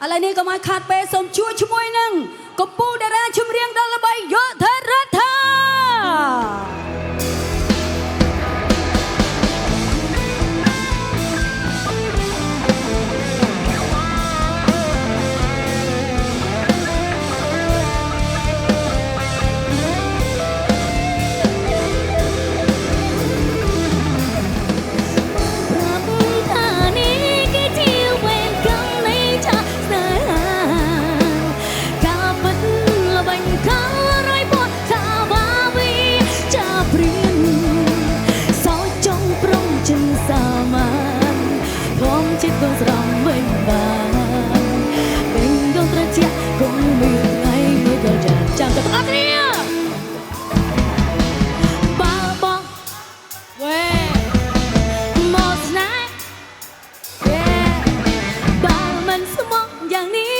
ឥឡូវនេះក៏មកខាត់ពេលសូមជួយជាមួយនឹងកំពូលតារាជំរៀងដល់ល្បីយោធិរដ្ឋាចិត្តកូនស្រំវិញបានវិញកូនត្រជាក់គង់មានថ្ងៃមួយក៏ចាំទៅអត់គ្នាបើបងវ៉េមកស្នេហ៍បើមិនស្មោះយ៉ាងនេះ